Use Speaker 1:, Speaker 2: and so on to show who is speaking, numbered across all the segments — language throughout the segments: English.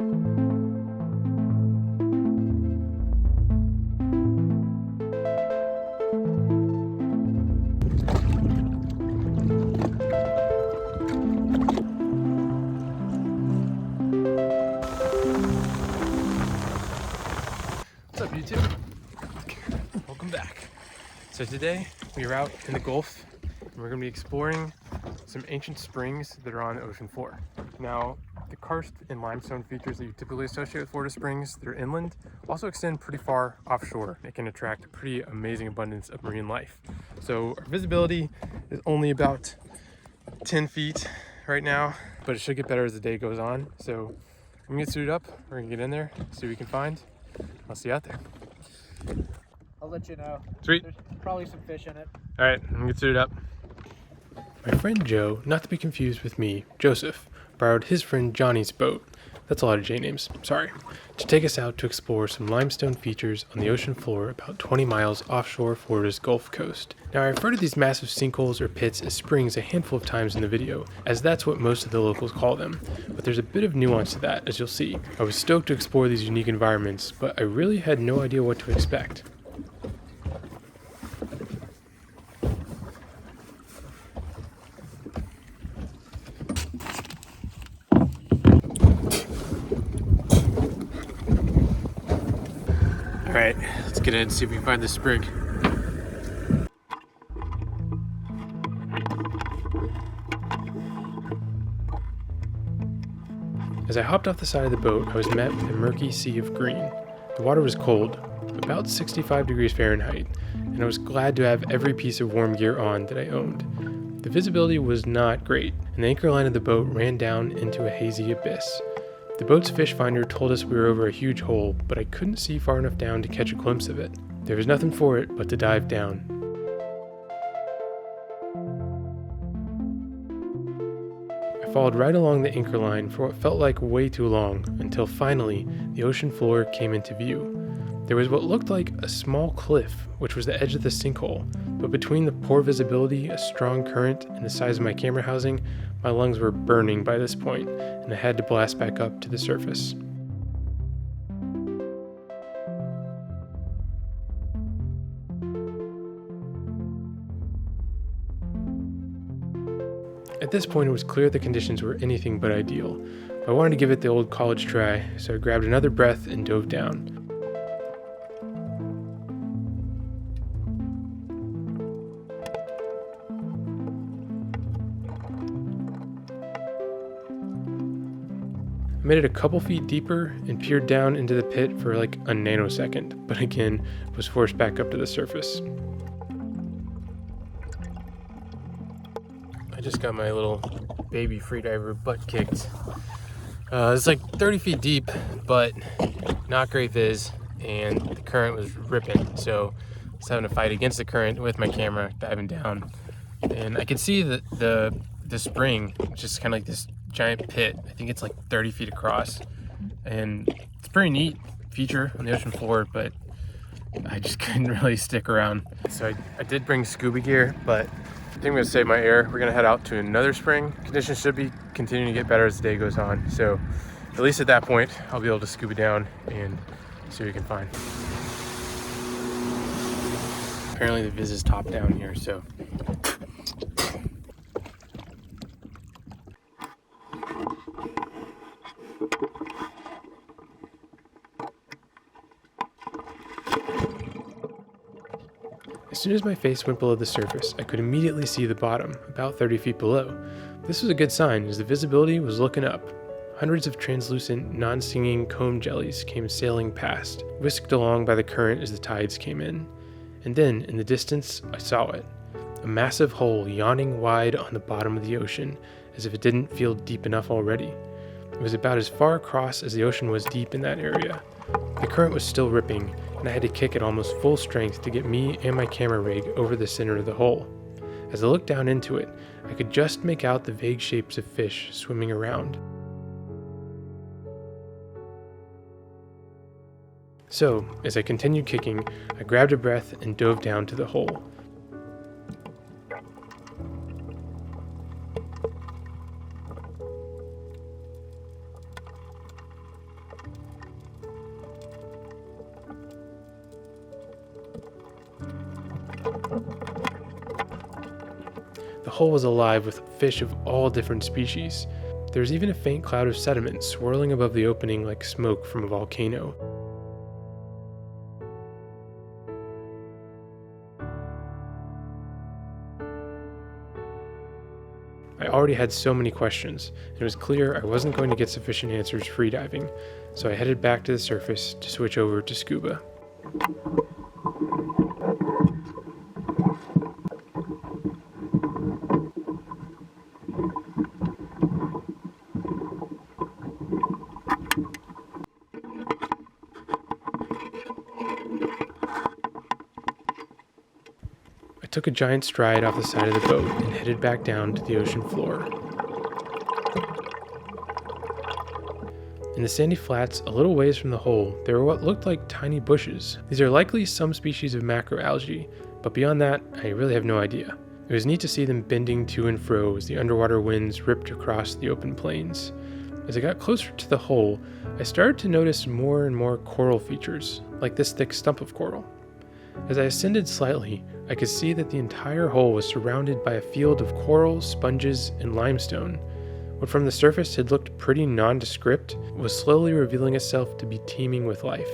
Speaker 1: What's up, YouTube? Welcome back. So today we are out in the Gulf and we're going to be exploring some ancient springs that are on the ocean floor. Now, the karst and limestone features that you typically associate with Florida springs that are inland also extend pretty far offshore. It can attract a pretty amazing abundance of marine life. So our visibility is only about 10 feet right now, but it should get better as the day goes on. So I'm gonna get suited up, we're gonna get in there, see what we can find. I'll see you out there.
Speaker 2: I'll let you know.
Speaker 1: Sweet.
Speaker 2: There's probably some fish in it.
Speaker 1: All right, I'm gonna get suited up. My friend Joe, not to be confused with me, Joseph, borrowed his friend Johnny's boat, that's a lot of J names, sorry, to take us out to explore some limestone features on the ocean floor about 20 miles offshore Florida's Gulf Coast. Now, I refer to these massive sinkholes or pits as springs a handful of times in the video, as that's what most of the locals call them, but there's a bit of nuance to that, as you'll see. I was stoked to explore these unique environments, but I really had no idea what to expect. All right, let's get in and see if we can find this spring. As I hopped off the side of the boat, I was met with a murky sea of green. The water was cold, about 65 degrees Fahrenheit, and I was glad to have every piece of warm gear on that I owned. The visibility was not great, and the anchor line of the boat ran down into a hazy abyss. The boat's fish finder told us we were over a huge hole, but I couldn't see far enough down to catch a glimpse of it. There was nothing for it but to dive down. I followed right along the anchor line for what felt like way too long, until finally the ocean floor came into view. There was what looked like a small cliff, which was the edge of the sinkhole, but between the poor visibility, a strong current, and the size of my camera housing, my lungs were burning by this point, and I had to blast back up to the surface. At this point, it was clear the conditions were anything but ideal. I wanted to give it the old college try, so I grabbed another breath and dove down. I made it a couple feet deeper and peered down into the pit for like a nanosecond, but again, was forced back up to the surface. I just got my little baby freediver butt kicked. It's like 30 feet deep, but not great viz, and the current was ripping, so I was having to fight against the current with my camera, diving down. And I could see that the spring, which is kind of like this giant pit. I think it's like 30 feet across, and it's a pretty neat feature on the ocean floor, but I just couldn't really stick around. So I did bring scuba gear, but I think I'm gonna save my air. We're gonna head out to another spring. Conditions should be continuing to get better as the day goes on, so at least at that point I'll be able to scuba down and see what we can find. Apparently the viz is top down here, so as soon as my face went below the surface, I could immediately see the bottom, about 30 feet below. This was a good sign, as the visibility was looking up. Hundreds of translucent, non-stinging comb jellies came sailing past, whisked along by the current as the tides came in. And then, in the distance, I saw it. A massive hole yawning wide on the bottom of the ocean, as if it didn't feel deep enough already. It was about as far across as the ocean was deep in that area. The current was still ripping, and I had to kick at almost full strength to get me and my camera rig over the center of the hole. As I looked down into it, I could just make out the vague shapes of fish swimming around. So, as I continued kicking, I grabbed a breath and dove down to the hole. hole was alive with fish of all different species. There was even a faint cloud of sediment swirling above the opening like smoke from a volcano. I already had so many questions, and it was clear I wasn't going to get sufficient answers freediving, so I headed back to the surface to switch over to scuba. I took a giant stride off the side of the boat and headed back down to the ocean floor. In the sandy flats, a little ways from the hole, there were what looked like tiny bushes. These are likely some species of macroalgae, but beyond that, I really have no idea. It was neat to see them bending to and fro as the underwater winds ripped across the open plains. As I got closer to the hole, I started to notice more and more coral features, like this thick stump of coral. As I ascended slightly, I could see that the entire hole was surrounded by a field of coral, sponges, and limestone. What from the surface had looked pretty nondescript was slowly revealing itself to be teeming with life.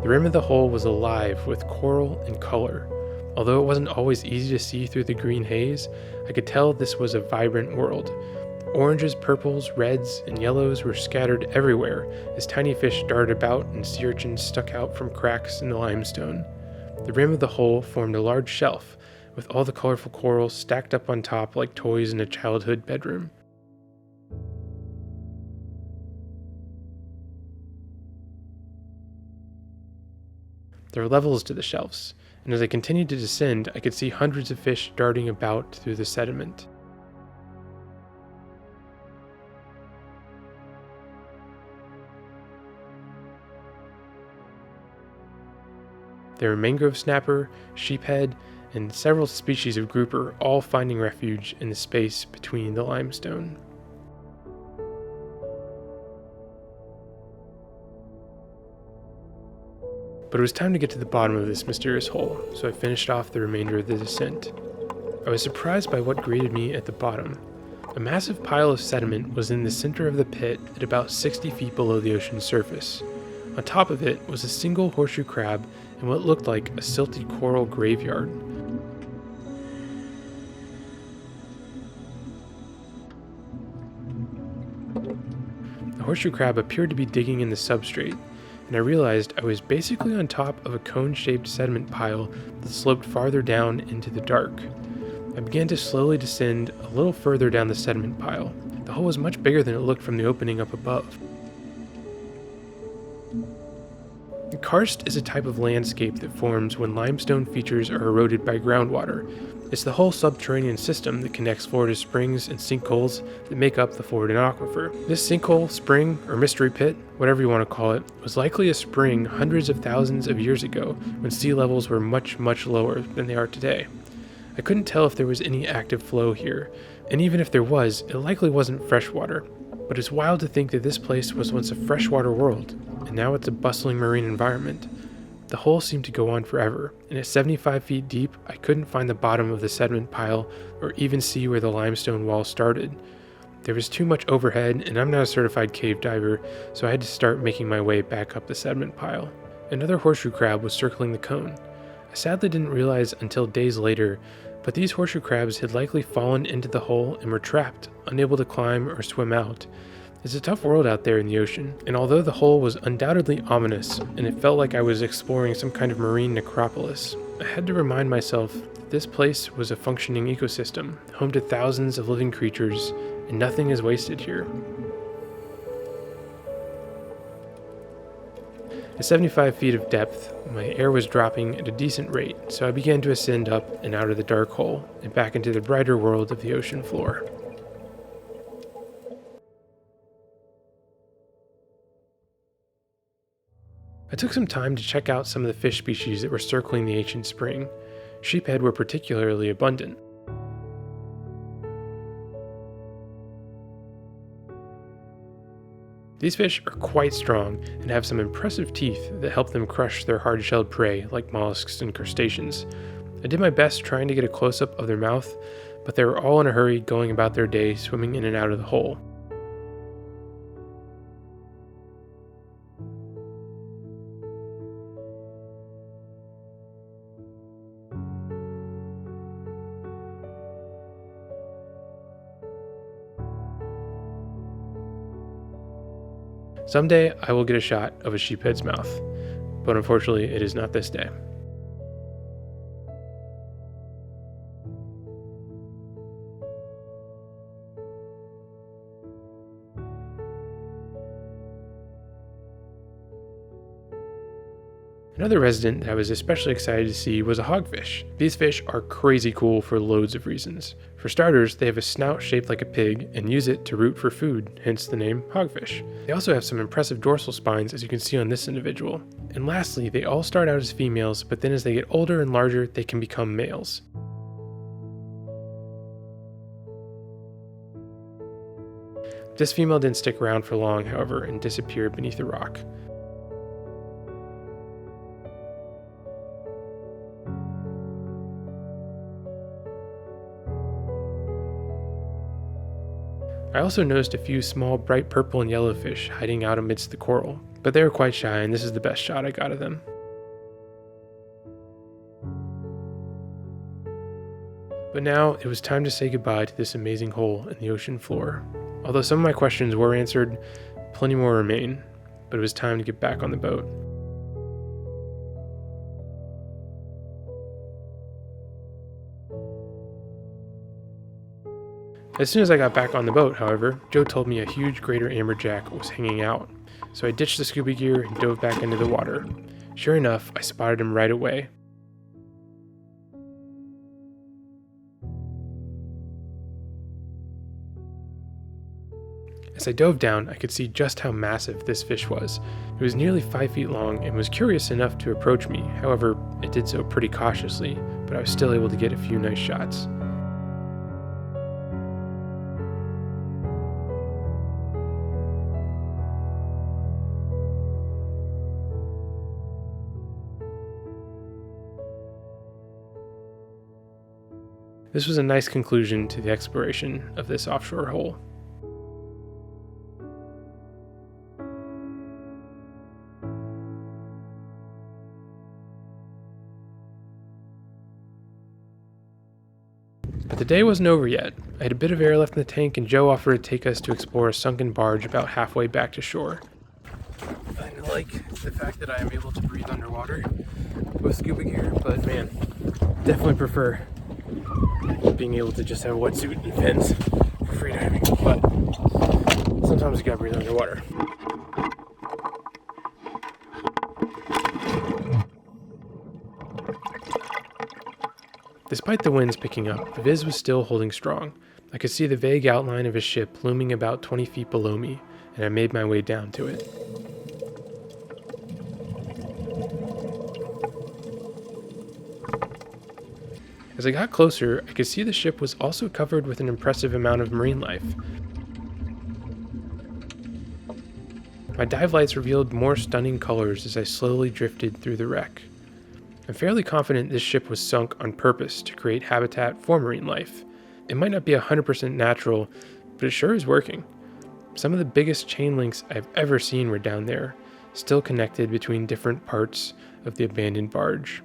Speaker 1: The rim of the hole was alive with coral and color. Although it wasn't always easy to see through the green haze, I could tell this was a vibrant world. Oranges, purples, reds, and yellows were scattered everywhere as tiny fish darted about and sea urchins stuck out from cracks in the limestone. The rim of the hole formed a large shelf, with all the colorful corals stacked up on top like toys in a childhood bedroom. There were levels to the shelves, and as I continued to descend, I could see hundreds of fish darting about through the sediment. There were mangrove snapper, sheephead, and several species of grouper, all finding refuge in the space between the limestone. But it was time to get to the bottom of this mysterious hole, so I finished off the remainder of the descent. I was surprised by what greeted me at the bottom. A massive pile of sediment was in the center of the pit at about 60 feet below the ocean's surface. On top of it was a single horseshoe crab and what looked like a silty coral graveyard. The horseshoe crab appeared to be digging in the substrate, and I realized I was basically on top of a cone-shaped sediment pile that sloped farther down into the dark. I began to slowly descend a little further down the sediment pile. The hole was much bigger than it looked from the opening up above. Karst is a type of landscape that forms when limestone features are eroded by groundwater. It's the whole subterranean system that connects Florida's springs and sinkholes that make up the Florida aquifer. This sinkhole, spring, or mystery pit, whatever you want to call it, was likely a spring hundreds of thousands of years ago when sea levels were much, much lower than they are today. I couldn't tell if there was any active flow here, and even if there was, it likely wasn't freshwater. But it's wild to think that this place was once a freshwater world, and now it's a bustling marine environment. The hole seemed to go on forever, and at 75 feet deep, I couldn't find the bottom of the sediment pile or even see where the limestone wall started. There was too much overhead, and I'm not a certified cave diver, so I had to start making my way back up the sediment pile. Another horseshoe crab was circling the cone. I sadly didn't realize until days later, but these horseshoe crabs had likely fallen into the hole and were trapped, unable to climb or swim out. It's a tough world out there in the ocean, and although the hole was undoubtedly ominous, and it felt like I was exploring some kind of marine necropolis, I had to remind myself that this place was a functioning ecosystem, home to thousands of living creatures, and nothing is wasted here. At 75 feet of depth, my air was dropping at a decent rate, so I began to ascend up and out of the dark hole, and back into the brighter world of the ocean floor. I took some time to check out some of the fish species that were circling the ancient spring. Sheephead were particularly abundant. These fish are quite strong and have some impressive teeth that help them crush their hard-shelled prey like mollusks and crustaceans. I did my best trying to get a close-up of their mouth, but they were all in a hurry going about their day swimming in and out of the hole. Someday I will get a shot of a sheephead's mouth, but unfortunately it is not this day. Another resident that I was especially excited to see was a hogfish. These fish are crazy cool for loads of reasons. For starters, they have a snout shaped like a pig and use it to root for food, hence the name hogfish. They also have some impressive dorsal spines, as you can see on this individual. And lastly, they all start out as females, but then as they get older and larger, they can become males. This female didn't stick around for long, however, and disappeared beneath a rock. I also noticed a few small bright purple and yellow fish hiding out amidst the coral, but they were quite shy and this is the best shot I got of them. But now it was time to say goodbye to this amazing hole in the ocean floor. Although some of my questions were answered, plenty more remain, but it was time to get back on the boat. As soon as I got back on the boat, however, Joe told me a huge greater amberjack was hanging out, so I ditched the scuba gear and dove back into the water. Sure enough, I spotted him right away. As I dove down, I could see just how massive this fish was. It was nearly 5 feet long and was curious enough to approach me. However, it did so pretty cautiously, but I was still able to get a few nice shots. This was a nice conclusion to the exploration of this offshore hole. But the day wasn't over yet. I had a bit of air left in the tank and Joe offered to take us to explore a sunken barge about halfway back to shore. I like the fact that I am able to breathe underwater with scuba gear, but man, definitely prefer being able to just have a wetsuit and fins for freediving, but sometimes you gotta breathe underwater. Despite the winds picking up, the Viz was still holding strong. I could see the vague outline of a ship looming about 20 feet below me, and I made my way down to it. As I got closer, I could see the ship was also covered with an impressive amount of marine life. My dive lights revealed more stunning colors as I slowly drifted through the wreck. I'm fairly confident this ship was sunk on purpose to create habitat for marine life. It might not be 100% natural, but it sure is working. Some of the biggest chain links I've ever seen were down there, still connected between different parts of the abandoned barge.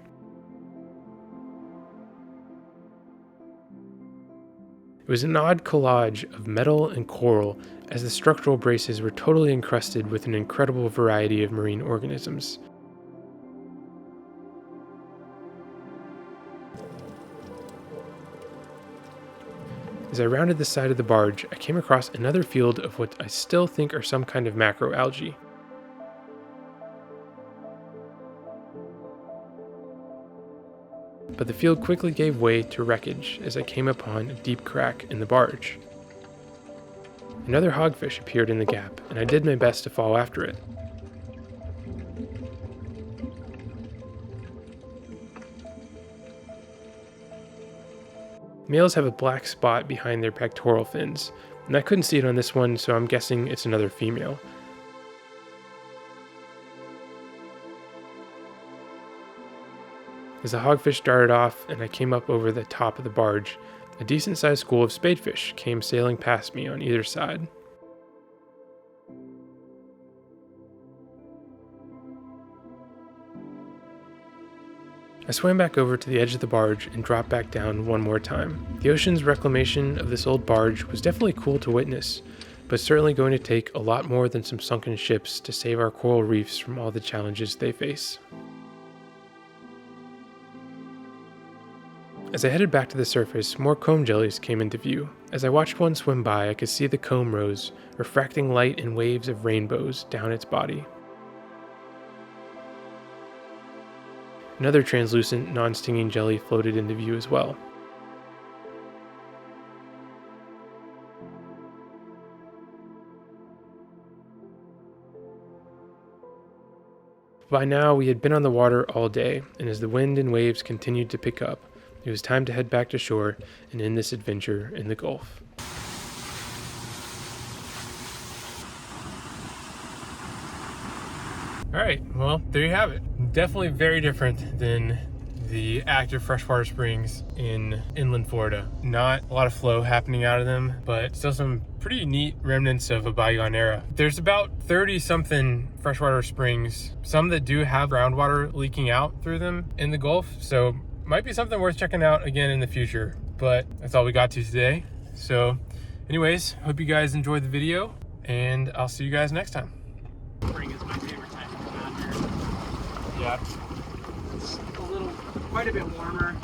Speaker 1: It was an odd collage of metal and coral, as the structural braces were totally encrusted with an incredible variety of marine organisms. As I rounded the side of the barge, I came across another field of what I still think are some kind of macroalgae. But the field quickly gave way to wreckage as I came upon a deep crack in the barge. Another hogfish appeared in the gap, and I did my best to follow after it. Males have a black spot behind their pectoral fins, and I couldn't see it on this one, so I'm guessing it's another female. As the hogfish started off and I came up over the top of the barge, a decent-sized school of spadefish came sailing past me on either side. I swam back over to the edge of the barge and dropped back down one more time. The ocean's reclamation of this old barge was definitely cool to witness, but certainly going to take a lot more than some sunken ships to save our coral reefs from all the challenges they face. As I headed back to the surface, more comb jellies came into view. As I watched one swim by, I could see the comb rows, refracting light in waves of rainbows down its body. Another translucent, non-stinging jelly floated into view as well. By now, we had been on the water all day, and as the wind and waves continued to pick up, it was time to head back to shore and end this adventure in the Gulf. Alright, well, there you have it. Definitely very different than the active freshwater springs in inland Florida. Not a lot of flow happening out of them, but still some pretty neat remnants of a bygone era. There's about 30-something freshwater springs, some that do have groundwater leaking out through them in the Gulf, so might be something worth checking out again in the future. But that's all we got to today. So anyways, hope you guys enjoyed the video, and I'll see you guys next time.
Speaker 2: Spring is my favorite time to come out here.
Speaker 1: Yeah.
Speaker 2: It's quite a bit warmer,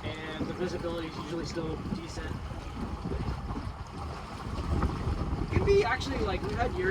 Speaker 2: and the visibility is usually still decent. It can be actually, like, we've had years